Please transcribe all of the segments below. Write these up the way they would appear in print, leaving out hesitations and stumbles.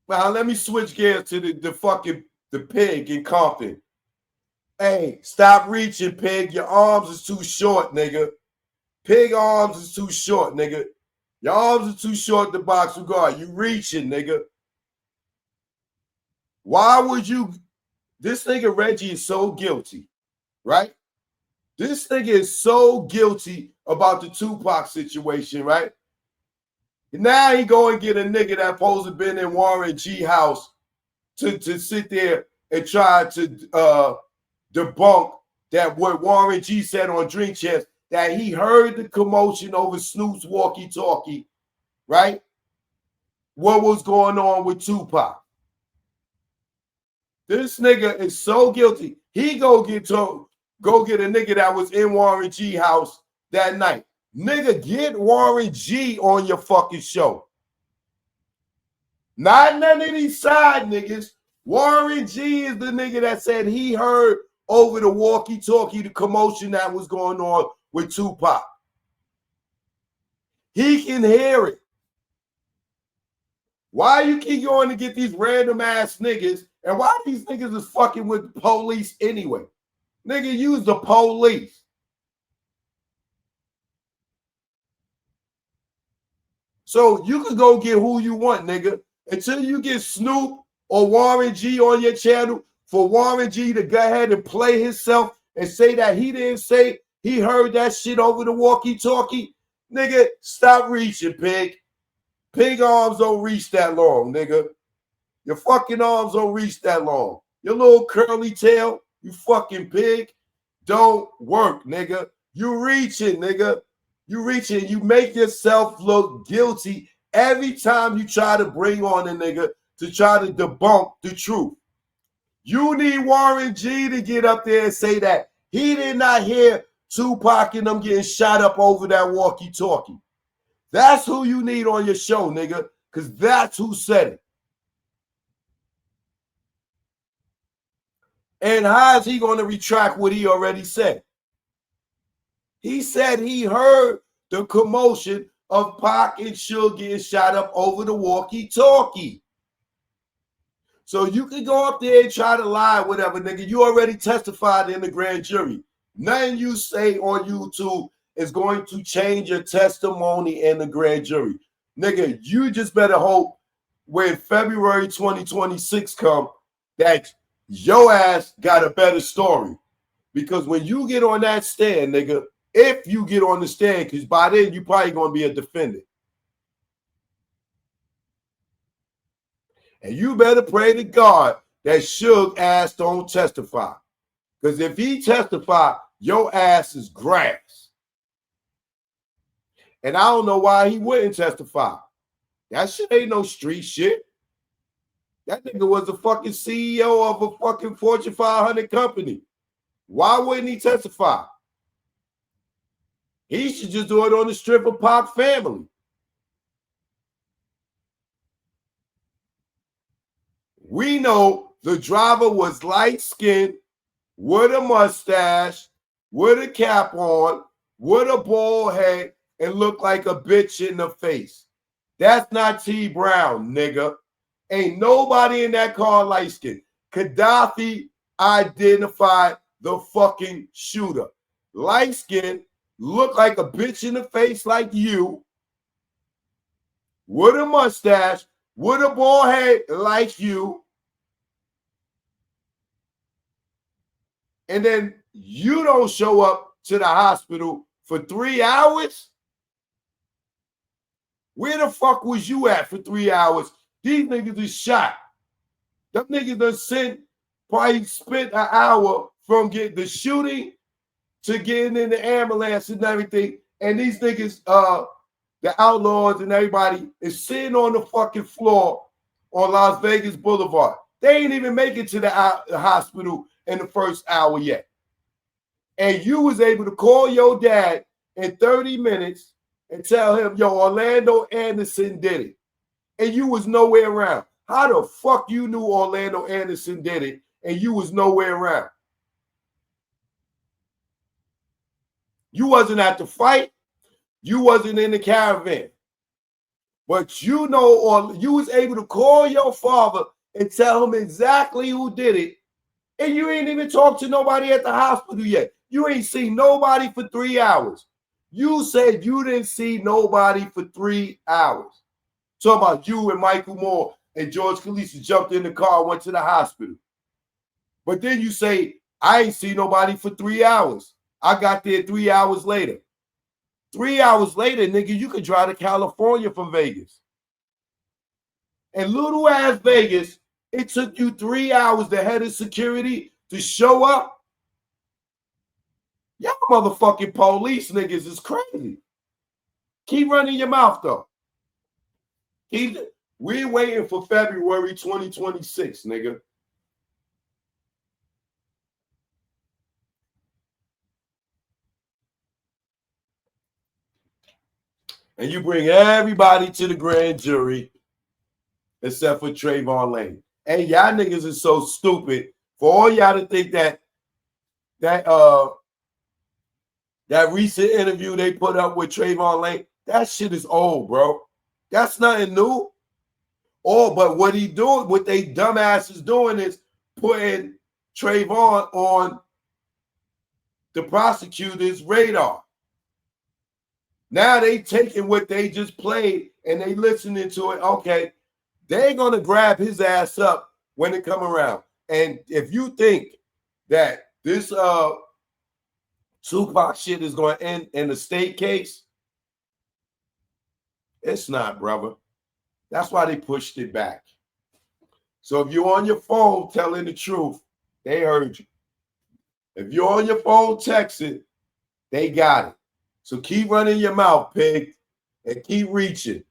Well, let me switch gears to the pig in Compton. Hey, stop reaching, pig. Your arms is too short, nigga. Pig arms is too short, nigga. Your arms are too short to box with guard. You reaching, nigga. Why would you? This nigga Reggie is so guilty, right? This nigga is so guilty about the Tupac situation, right? Now he go and get a nigga that supposed to been in Warren G house to sit there and try to debunk that what Warren G said on Drink Champs, that he heard the commotion over Snoop's walkie-talkie, right? What was going on with Tupac. This nigga is so guilty. He go get a nigga that was in Warren G house that night. Nigga, get Warren G on your fucking show. Not none of these side niggas. Warren G is the nigga that said he heard over the walkie-talkie the commotion that was going on with Tupac. He can hear it. Why you keep going to get these random ass niggas, and why these niggas is fucking with the police anyway? Nigga, use the police. So you can go get who you want, nigga. Until you get Snoop or Warren G on your channel, for Warren G to go ahead and play himself and say that he didn't say he heard that shit over the walkie-talkie, nigga, stop reaching, pig. Pig arms don't reach that long, nigga. Your fucking arms don't reach that long. Your little curly tail, you fucking pig, don't work, nigga. You reaching, nigga. You reaching. You make yourself look guilty every time you try to bring on a nigga to try to debunk the truth. You need Warren G to get up there and say that he did not hear Tupac and them getting shot up over that walkie-talkie. That's who you need on your show, nigga, because that's who said it. And how is he going to retract what he already said? He said he heard the commotion of Pac and Suge getting shot up over the walkie-talkie. So you can go up there and try to lie, whatever, nigga. You already testified in the grand jury. Nothing you say on YouTube is going to change your testimony in the grand jury. Nigga, you just better hope when February 2026 come that your ass got a better story. Because when you get on that stand, nigga, if you get on the stand, because by then you probably going to be a defendant. And you better pray to God that Suge ass don't testify. Because if he testify, your ass is grass. And I don't know why he wouldn't testify. That shit ain't no street shit. That nigga was a fucking CEO of a fucking Fortune 500 company. Why wouldn't he testify? He should just do it on the strip of Pac family. We know the driver was light-skinned, with a mustache, with a cap on, with a bald head, and looked like a bitch in the face. That's not T. Brown, nigga. Ain't nobody in that car light-skinned. Gaddafi identified the fucking shooter. Light-skinned, look like a bitch in the face like you, with a mustache, with a bald head like you, and then you don't show up to the hospital for 3 hours? Where the fuck was you at for 3 hours? These niggas is shot. Them niggas done probably spent an hour from getting the shooting to getting in the ambulance and everything. And these niggas, the outlaws and everybody, is sitting on the fucking floor on Las Vegas Boulevard. They ain't even make it to the hospital in the first hour yet. And you was able to call your dad in 30 minutes and tell him, yo, Orlando Anderson did it. And you was nowhere around. How the fuck you knew Orlando Anderson did it and you was nowhere around? You wasn't at the fight. You wasn't in the caravan. But you know, or you was able to call your father and tell him exactly who did it, and you ain't even talked to nobody at the hospital yet. You ain't seen nobody for 3 hours. You said you didn't see nobody for 3 hours. Talking about you and Michael Moore and George Khaleesi jumped in the car and went to the hospital. But then you say, I ain't see nobody for 3 hours. I got there 3 hours later. 3 hours later, nigga, you could drive to California from Vegas. And little ass Vegas, it took you 3 hours to head of security to show up. Y'all motherfucking police niggas is crazy. Keep running your mouth though. We're waiting for February 2026, nigga. And you bring everybody to the grand jury except for Trayvon Lane. And y'all niggas is so stupid for all y'all to think that recent interview they put up with Trayvon Lane, that shit is old, bro. That's nothing new. Oh, but what they dumbasses doing is putting Trayvon on the prosecutor's radar. Now they taking what they just played and they listening to it. Okay, they're gonna grab his ass up when it come around. And if you think that this Tupac shit is gonna end in a state case, it's not, brother. That's why they pushed it back. So if you're on your phone telling the truth, they heard you. If you're on your phone texting, they got it. So keep running your mouth, pig, and keep reaching.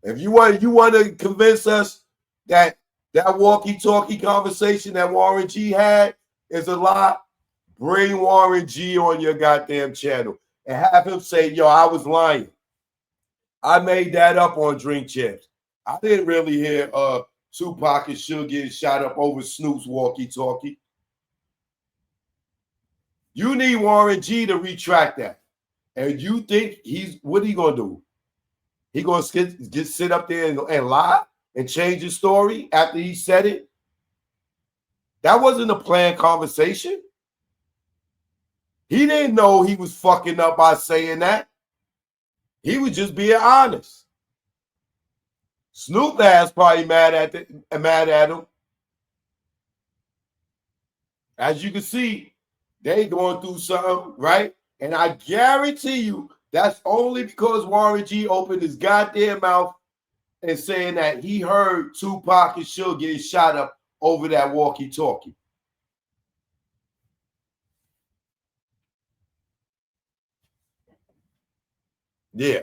If you want to convince us that walkie-talkie conversation that Warren G had is a lie, bring Warren G on your goddamn channel and have him say, yo, I was lying. I made that up on Drink Champs. I didn't really hear Tupac and Suge getting shot up over Snoop's walkie-talkie. You need Warren G to retract that. And you think what he gonna do? He gonna just sit up there and lie and change his story after he said it? That wasn't a planned conversation. He didn't know he was fucking up by saying that. He was just being honest. Snoop ass probably mad at him. As you can see, they going through something, right? And I guarantee you that's only because Warren G opened his goddamn mouth and saying that he heard Tupac and Suge getting shot up over that walkie-talkie. Yeah.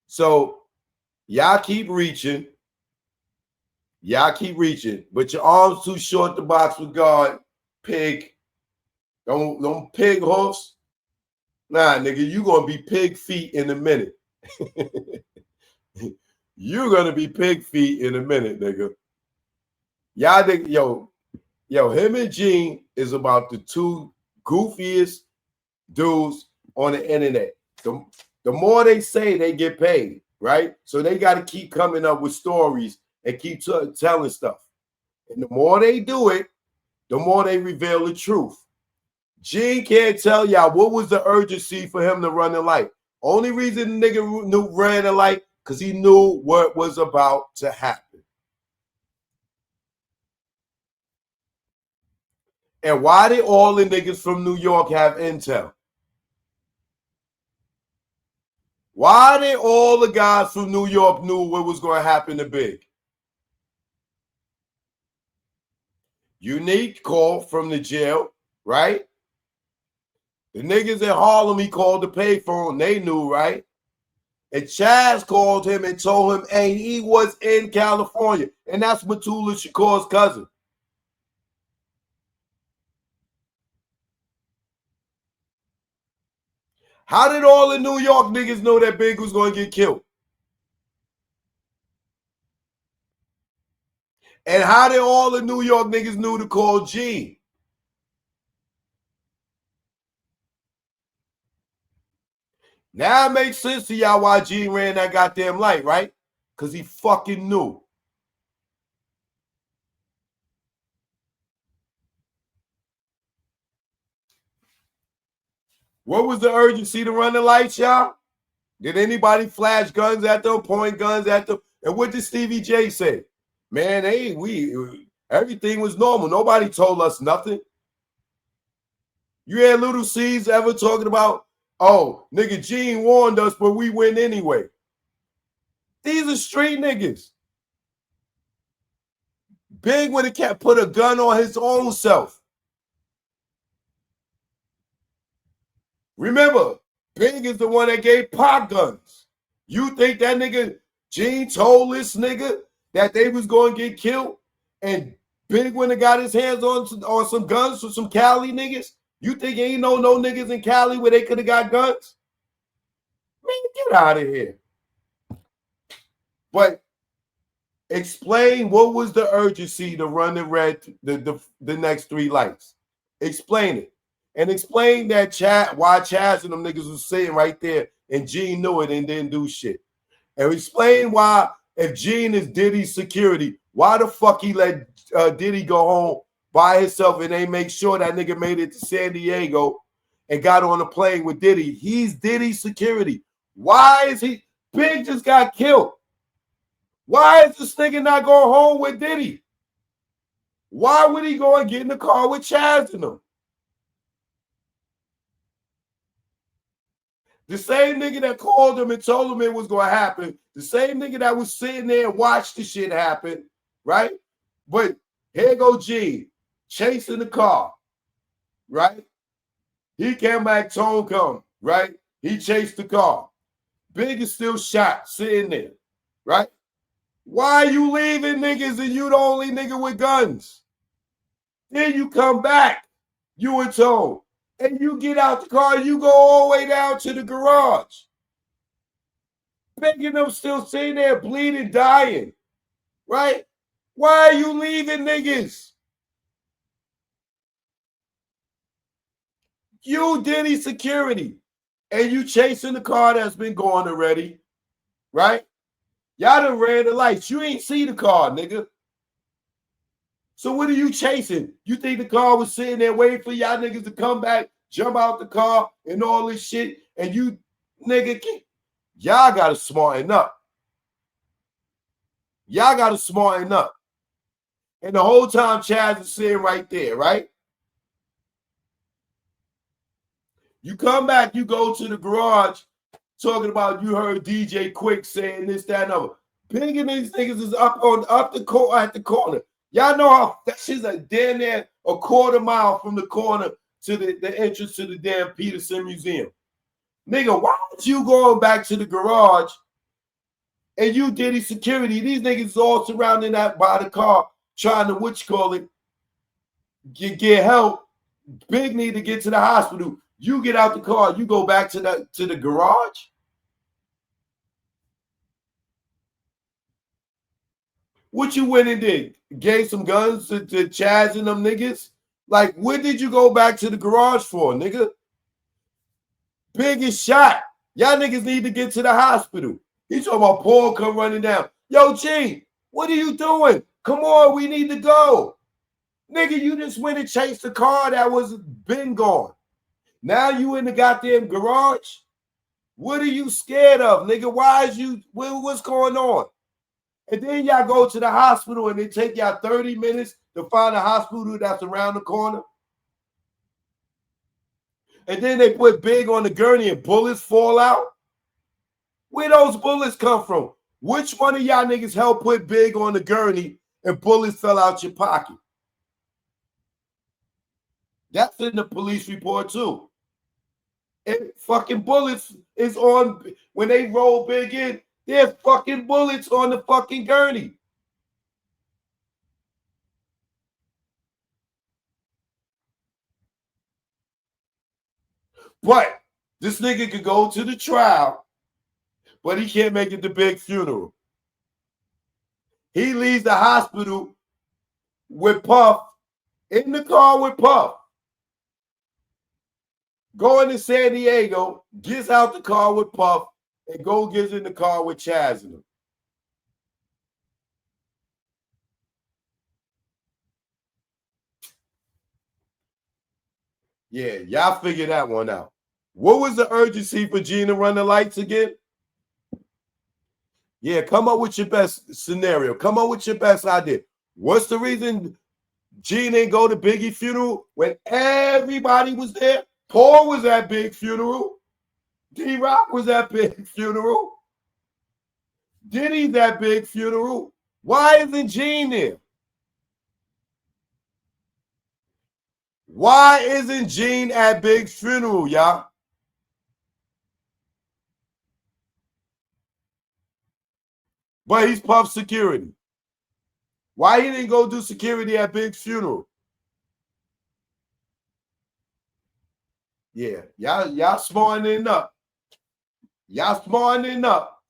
So y'all keep reaching. Y'all keep reaching, but your arms too short to box with God, pig. Don't pig hoofs. Nah, nigga, you gonna be pig feet in a minute. You're gonna be pig feet in a minute, nigga. Y'all think, yo, him and Gene is about the two goofiest dudes on the internet. The more they say, they get paid, right? So they got to keep coming up with stories and keep telling stuff. And the more they do it, the more they reveal the truth. Gene can't tell y'all what was the urgency for him to run the light. Only reason the nigga ran the light because he knew what was about to happen. And why did all the niggas from New York have intel? Why did all the guys from New York knew what was going to happen to Big? Unique call from the jail, right? The niggas in Harlem, he called the payphone. They knew, right? And Chaz called him and told him, hey, he was in California. And that's Matula Shakur's cousin. How did all the New York niggas know that Big was going to get killed? And how did all the New York niggas knew to call G? Now it makes sense to y'all why G ran that goddamn light, right? Because he fucking knew. What was the urgency to run the lights, y'all? Did anybody flash guns at them, point guns at them? And what did Stevie J say? Man, hey, everything was normal. Nobody told us nothing. You had Little C's ever talking about, oh, nigga, Gene warned us, but we went anyway. These are street niggas. Big when it can't put a gun on his own self. Remember, Big is the one that gave Pac guns. You think that nigga Gene told this nigga that they was going to get killed? And Big when he got his hands on some guns from some Cali niggas? You think ain't no niggas in Cali where they could have got guns? Man, get out of here. But explain what was the urgency to run the next three lights. Explain it. And explain that why Chaz and them niggas was sitting right there and Gene knew it and didn't do shit. And explain why, if Gene is Diddy's security, why the fuck he let Diddy go home by himself and they make sure that nigga made it to San Diego and got on a plane with Diddy. He's Diddy's security. Why is he? Big just got killed. Why is this nigga not going home with Diddy? Why would he go and get in the car with Chaz and them? The same nigga that called him and told him it was going to happen, the same nigga that was sitting there and watched the shit happen, right? But here go G, chasing the car, right? He came back, Tone come, right? He chased the car. Big is still shot, sitting there, right? Why are you leaving niggas and you the only nigga with guns? Then you come back, you and Tone, and you get out the car, you go all the way down to the garage. Big and them still sitting there bleeding, dying, right? Why are you leaving niggas? You Diddy security, and you chasing the car that's been going already, right? Y'all done ran the lights. You ain't see the car, nigga. So what are you chasing? You think the car was sitting there waiting for y'all niggas to come back, jump out the car, and all this shit, and you, nigga, y'all got to smarten up. Y'all got to smarten up. And the whole time Chaz is sitting right there, right? You come back, you go to the garage, talking about you heard DJ Quick saying this, that, and other. Big and these niggas is up at the corner. Y'all know how that shit's like damn near a quarter mile from the corner to the entrance to the damn Peterson Museum. Nigga, why aren't you going back to the garage and you Diddy security? These niggas all surrounding that by the car trying to get help. Big need to get to the hospital. You get out the car, you go back to the garage. What you went and did? Gave some guns to Chaz and them niggas? Like, what did you go back to the garage for, nigga? Big is shot. Y'all niggas need to get to the hospital. He's talking about Paul come running down. Yo, G, what are you doing? Come on, we need to go. Nigga, you just went and chased the car that was been gone. Now you in the goddamn garage? What are you scared of, nigga? What's going on? And then y'all go to the hospital and it take y'all 30 minutes to find a hospital that's around the corner. And then they put Big on the gurney and bullets fall out. Where those bullets come from? Which one of y'all niggas helped put Big on the gurney and bullets fell out your pocket? That's in the police report too. And fucking bullets is on, when they roll Big in, there's fucking bullets on the fucking gurney. But this nigga could go to the trial, but he can't make it to Big funeral. He leaves the hospital with Puff, in the car with Puff. going to San Diego, gets out the car with Puff, and gets in the car with Chaz and them. Yeah, y'all figure that one out. What was the urgency for Gene to run the lights again? Yeah, come up with your best scenario. Come up with your best idea. What's the reason Gene didn't go to Biggie funeral when everybody was there? Paul was at Big funeral. D-Rock was at Big funeral. Diddy's at Big funeral. Why isn't Gene there? Why isn't Gene at Big's funeral, y'all? But he's Puff security. Why he didn't go do security at Big's funeral? Yeah, y'all smartening up. Y'all smartening up.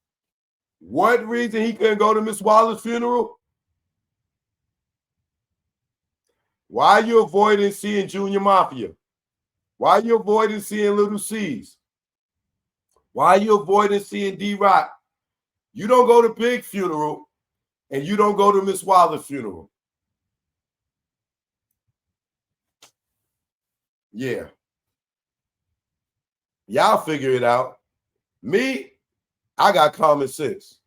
What reason he couldn't go to Miss Waller's funeral? Why are you avoiding seeing Junior Mafia? Why are you avoiding seeing Little C's? Why are you avoiding seeing D-Rock? You don't go to Big funeral and you don't go to Miss Waller's funeral. Yeah. Y'all figure it out. Me, I got common sense.